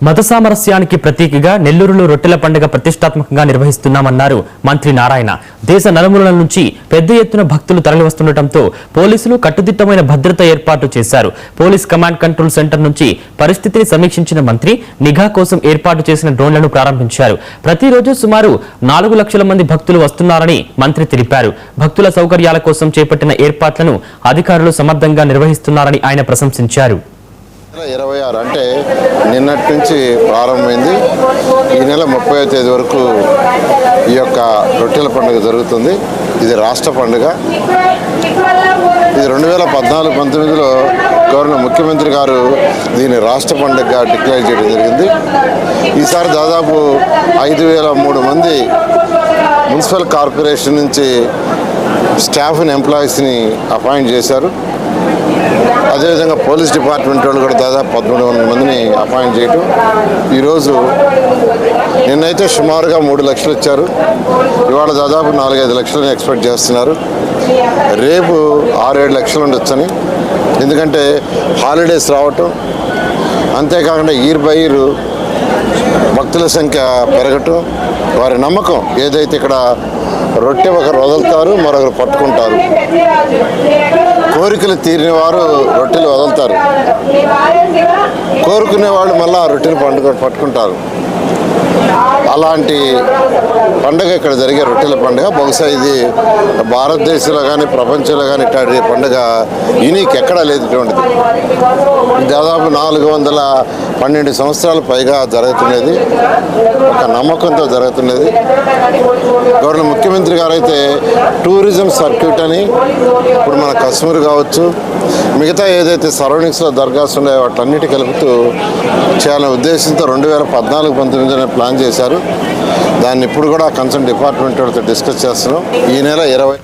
మత సామరస్యానికి ప్రతీకగా నెల్లూరులో రొట్టెల పండుగ ప్రతిష్టాత్మకంగా నిర్వహిస్తున్నామన్నారు మంత్రి నారాయణ. దేశ నలుమూలల నుంచి పెద్ద ఎత్తున భక్తులు తరలివస్తుండటంతో పోలీసులు కట్టుదిట్టమైన భద్రత ఏర్పాటు చేశారు. పోలీస్ కమాండ్ కంట్రోల్ సెంటర్ నుంచి పరిస్థితిని సమీక్షించిన మంత్రి నిఘా కోసం ఏర్పాటు చేసిన డ్రోన్లను ప్రారంభించారు. ప్రతిరోజు సుమారు 4 లక్షల మంది భక్తులు వస్తున్నారని మంత్రి తెలిపారు. భక్తుల సౌకర్యాల కోసం చేపట్టిన ఏర్పాట్లను అధికారులు సమర్థంగా నిర్వహిస్తున్నారని ఆయన ప్రశంసించారు. 26 అంటే నిన్నటి నుంచి ప్రారంభమైంది. ఈ నెల 30వ తేదీ వరకు ఈ యొక్క రొట్టెల పండుగ జరుగుతుంది. ఇది రాష్ట్ర పండుగ. ఇది 2014-19లో గవర్నర్ ముఖ్యమంత్రి గారు దీన్ని రాష్ట్ర పండుగగా డిక్లేర్ చేయడం జరిగింది. ఈసారి దాదాపు 5,003 మంది మున్సిపల్ కార్పొరేషన్ నుంచి స్టాఫ్ని ఎంప్లాయీస్ని అపాయింట్ చేశారు. అదేవిధంగా పోలీస్ డిపార్ట్మెంట్ వాళ్ళు కూడా దాదాపు 1,300 మందిని అపాయింట్ చేయటం. ఈరోజు నిన్నైతే సుమారుగా 3 లక్షలు ఇచ్చారు. ఇవాళ దాదాపు 4-5 లక్షలని ఎక్స్పెక్ట్ చేస్తున్నారు. రేపు 6-7 లక్షలు ఉండొచ్చని, ఎందుకంటే హాలిడేస్ రావటం, అంతేకాకుండా ఇయర్ బై ఇయర్ భక్తుల సంఖ్య పెరగటం, వారి నమ్మకం ఏదైతే ఇక్కడ రొట్టె ఒకరు వదులుతారు, మరొకరు పట్టుకుంటారు. కోరికలు తీరిన వారు రొట్టెలు వదులుతారు, కోరుకునే వాళ్ళు మళ్ళీ ఆ రొట్టెలు పట్టుకుంటారు. అలాంటి పండుగ ఇక్కడ జరిగే రొట్టెల పండుగ. బహుశా ఇది భారతదేశంలో కానీ ప్రపంచంలో కానీ ఇట్లాంటి పండుగ యూనిక్ ఎక్కడా లేదు. ఇటువంటిది దాదాపు 412 సంవత్సరాల పైగా జరుగుతున్నది. ఒక నమ్మకంతో జరుగుతున్నది. గవర్నర్ ముఖ్యమంత్రి గారు అయితే టూరిజం సర్క్యూట్ అని ఇప్పుడు మన కశ్మీర్ కావచ్చు, మిగతా ఏదైతే సరౌండింగ్స్లో దర్గాస్ ఉన్నాయో వాటన్నిటి కలుపుతూ చేయాలనే ఉద్దేశంతో 2014-19 ప్లాన్ చేశారు. దాన్ని ఇప్పుడు కూడా కన్సర్న్ డిపార్ట్మెంట్ వాళ్ళతో డిస్కస్ చేస్తున్నాం. ఈ నెల 20